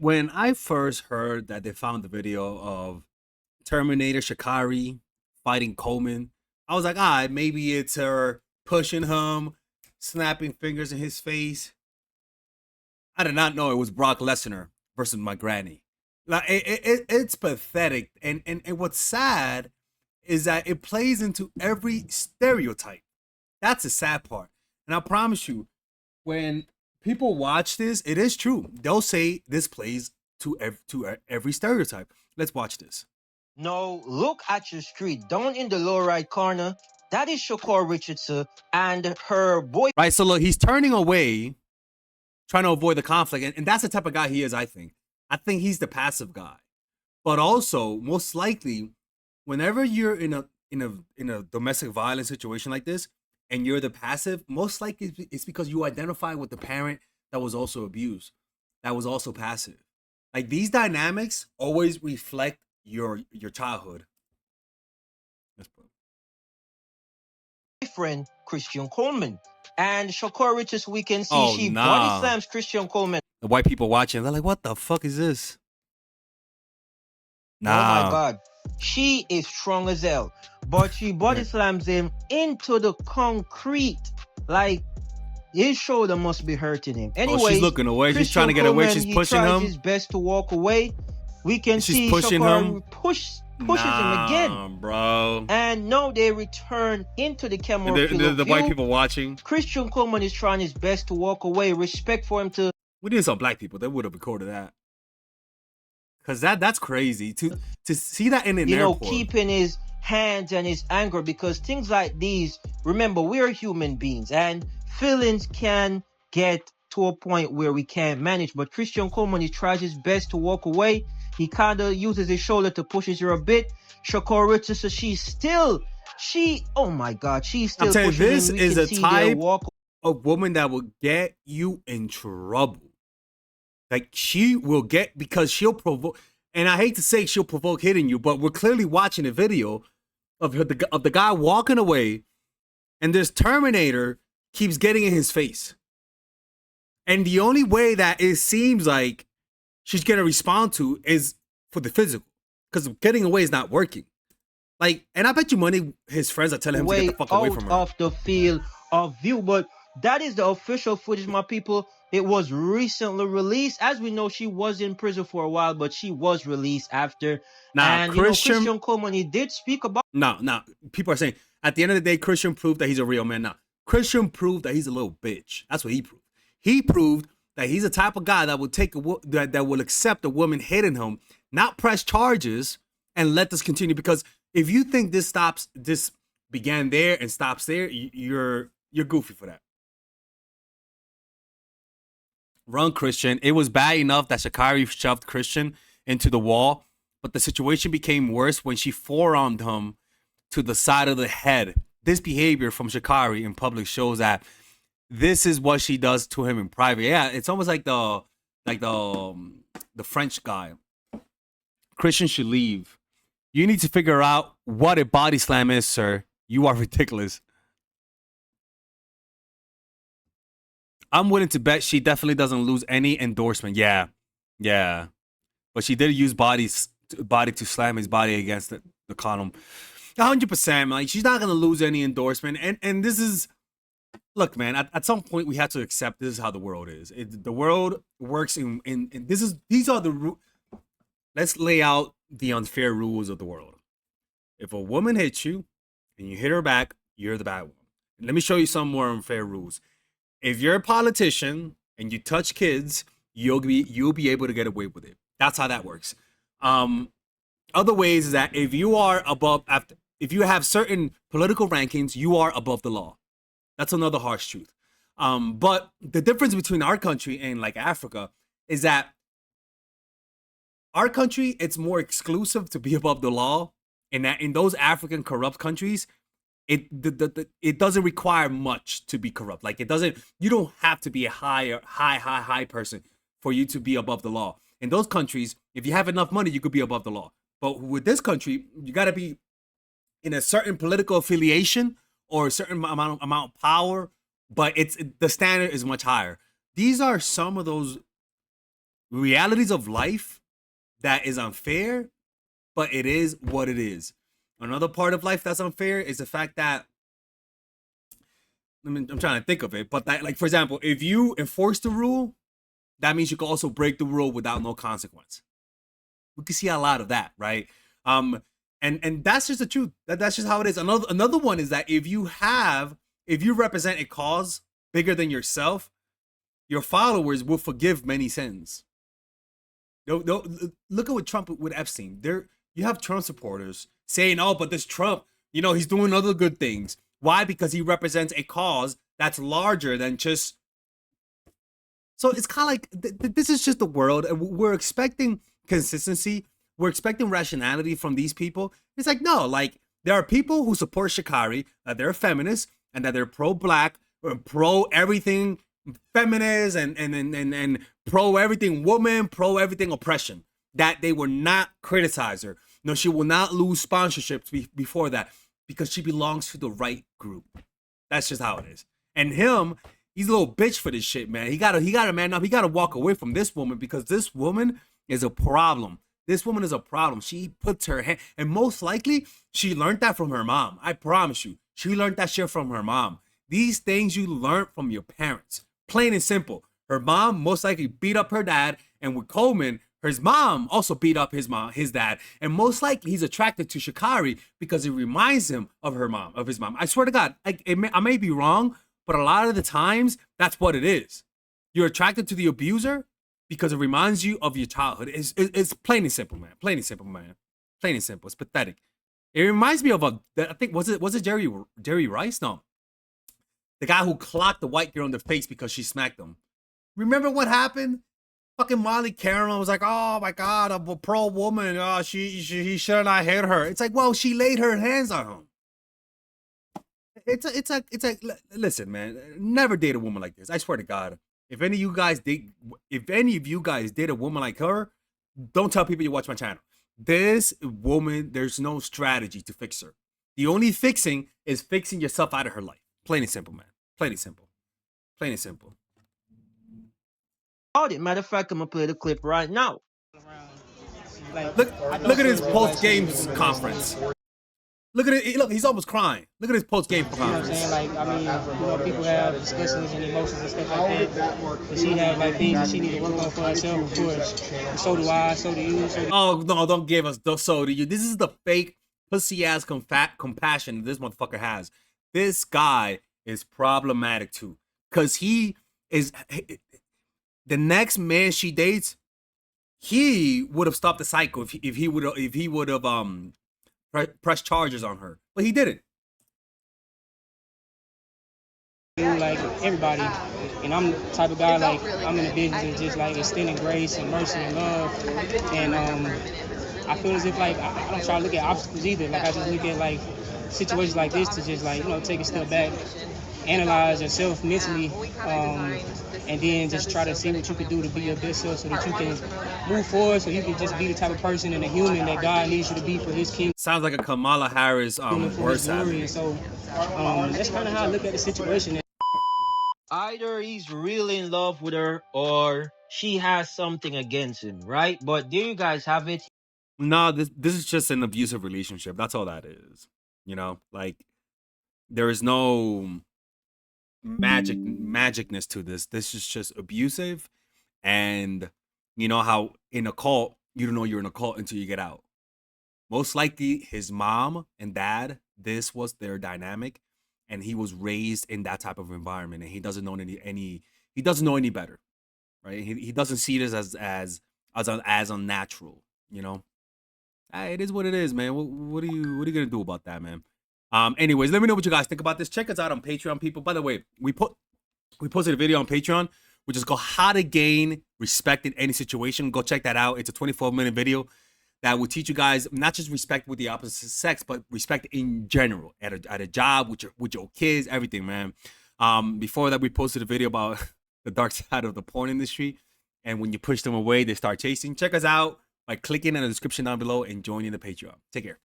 When I first heard that they found the video of Terminator Sha'carri fighting Coleman, I was like, maybe it's her pushing him, snapping fingers in his face. I did not know it was Brock Lesnar versus my granny. Like it's pathetic, and what's sad is that it plays into every stereotype. That's the sad part, and I promise you, when people watch this, it is true. They'll say this plays to every stereotype. Let's watch this. Now look at your street. Down in the lower right corner, that is Sha'carri Richardson and her boy. Right, so look, he's turning away, trying to avoid the conflict, and that's the type of guy he is. I think he's the passive guy, but also most likely, whenever you're in a domestic violence situation like this, and you're the passive, most likely it's because you identify with the parent that was also abused, that was also passive. Like these dynamics always reflect your childhood. Let's put. Friend Christian Coleman. And Sha'carri Richardson, we can see Oh she body nah. slams Christian Coleman. The white people watching, they're like, "What the fuck is this?" Oh my Nah. God. She is strong as hell. But she body slams him into the concrete. Like his shoulder must be hurting him. Anyway, Oh, she's looking away. She's trying to get away. She's pushing he tries him. his best to walk away. We can She's see pushing Sha'carri him. pushes him Nah, again. bro. And now they return into the camera The field of white view. people watching. Christian Coleman is trying his best to walk away. Respect for him to. We did some black people. They would have recorded that. Cause that's crazy to see that in an airport. Keeping his hands and his anger, because things like these, remember, we're human beings and feelings can get to a point where we can't manage. But Christian Coleman, he tries his best to walk away. He kind of uses his shoulder to push her a bit. Sha'carri Richardson, oh my God, she's still. I'm telling you, pushing this him. is a type of woman that will get you in trouble. Like she will get, because she'll provoke, and I hate to say she'll provoke hitting you, but we're clearly watching a video of her, of the guy walking away, and this Terminator keeps getting in his face. And the only way that it seems like she's gonna respond to is for the physical, because getting away is not working. Like, and I bet you money his friends are telling him to get the fuck away from her. Off the field of view, but that is the official footage, my people. It was recently released. As we know, she was in prison for a while, but she was released after. Now, and Christian Coleman, he did speak about. No. People are saying at the end of the day, Christian proved that he's a real man. Now, Christian proved that he's a little bitch. That's what he proved. He proved that he's the type of guy that will take that will accept a woman hitting him, not press charges, and let this continue. Because if you think this began there and stops there, you're goofy for that. Run, Christian. It was bad enough that Sha'carri shoved Christian into the wall, but the situation became worse when she forearmed him to the side of the head. This behavior from Sha'carri in public shows that this is what she does to him in private. Yeah, it's almost like the French guy. Christian should leave. You need to figure out what a body slam is, sir. You are ridiculous. I'm willing to bet she definitely doesn't lose any endorsement. Yeah. But she did use body to slam his body against the column. 100%. Like, she's not gonna lose any endorsement. And this is, look, man. At some point, we have to accept this is how the world is. The world works in these are the. Let's lay out the unfair rules of the world. If a woman hits you and you hit her back, you're the bad one. Let me show you some more unfair rules. If you're a politician and you touch kids, you'll be able to get away with it. That's how that works. Other ways is that if you are if you have certain political rankings, you are above the law. That's another harsh truth. But the difference between our country and like Africa is that our country, it's more exclusive to be above the law, and that in those African corrupt countries, it doesn't require much to be corrupt. Like you don't have to be a high person for you to be above the law. In those countries, if you have enough money, you could be above the law. But with this country, you got to be in a certain political affiliation or a certain amount of power. But the standard is much higher. These are some of those realities of life that is unfair, but it is what it is. Another part of life that's unfair is the fact that I'm trying to think of it, but that, like, for example, if you enforce the rule, that means you can also break the rule without no consequence. We can see a lot of that, right? And that's just the truth. That's just how it is. Another one is that if you represent a cause bigger than yourself, your followers will forgive many sins. Look at what Trump with Epstein. You have Trump supporters saying, "Oh, but this Trump, he's doing other good things." Why? Because he represents a cause that's larger than just. So it's kind of like this is just the world, and we're expecting consistency. We're expecting rationality from these people. It's like, no, like there are people who support Sha'carri, that they're feminists and that they're pro-black, or pro everything feminist, and pro everything woman, pro everything oppression. That they will not criticize her. No, she will not lose sponsorships before that because she belongs to the right group. That's just how it is. And he's a little bitch for this shit, man. He gotta man up. He gotta walk away from this woman because this woman is a problem. This woman is a problem. She puts her hand, and most likely she learned that from her mom. I promise you, she learned that shit from her mom. These things you learned from your parents, plain and simple. Her mom most likely beat up her dad, and with Coleman, his mom also beat up his dad, and most likely he's attracted to Sha'carri because it reminds him of his mom. I swear to God, I may be wrong, but a lot of the times that's what it is. You're attracted to the abuser because it reminds you of your childhood. It's plain and simple, man. Plain and simple, man. Plain and simple. It's pathetic. It reminds me of I think was it Jerry Rice? No, the guy who clocked the white girl in the face because she smacked him. Remember what happened? Fucking Molly Caramel was like, "Oh my God, I'm a pro woman. Oh, he should not hit her." It's like, well, she laid her hands on him. It's like, listen, man, never date a woman like this. I swear to God. If any of you guys date a woman like her, don't tell people you watch my channel. This woman, there's no strategy to fix her. The only fixing is fixing yourself out of her life. Plain and simple, man. Plain and simple. Plain and simple. Matter of fact, I'm gonna play the clip right now. Look at his post-game conference. Look at it. Look, he's almost crying. Look at his post-game conference. You know what I'm saying? Like, I mean, people have discussions and emotions and stuff like that. But she have like things that she need to work on for herself, of course. And so do I. So do you. Oh no! Don't give us the so do you. This is the fake pussy-ass compassion this motherfucker has. This guy is problematic too, cause he is the next man she dates. He would have stopped the cycle if he would have pressed charges on her, but he didn't. Like everybody, and I'm the type of guy, like I'm in the business of just like extending grace and mercy and love, and I feel as if like I don't try to look at obstacles either. Like I just look at like situations like this to just like take a step back, analyze yourself mentally, and then just try to see what you can do to be your best self so that you can move forward, so you can just be the type of person and a human that God needs you to be for his kingdom. Sounds like a Kamala Harris worst glory. So that's kind of how I look at the situation. Either he's really in love with her or she has something against him, right? But there you guys have it. No, this is just an abusive relationship. That's all that is. Like there is no magicness to this. This is just abusive, and you know how in a cult you don't know you're in a cult until you get out. Most likely his mom and dad, this was their dynamic, and he was raised in that type of environment, and he doesn't know he doesn't know any better, right? He doesn't see this as unnatural. It is what it is, man. What are you gonna do about that, man? Anyways, let me know what you guys think about this. Check us out on Patreon, people. By the way, we posted a video on Patreon, which is called "How to Gain Respect in Any Situation." Go check that out. It's a 24-minute video that will teach you guys not just respect with the opposite sex, but respect in general at a job, with your kids, everything, man. Before that, we posted a video about the dark side of the porn industry, and when you push them away, they start chasing. Check us out by clicking in the description down below and joining the Patreon. Take care.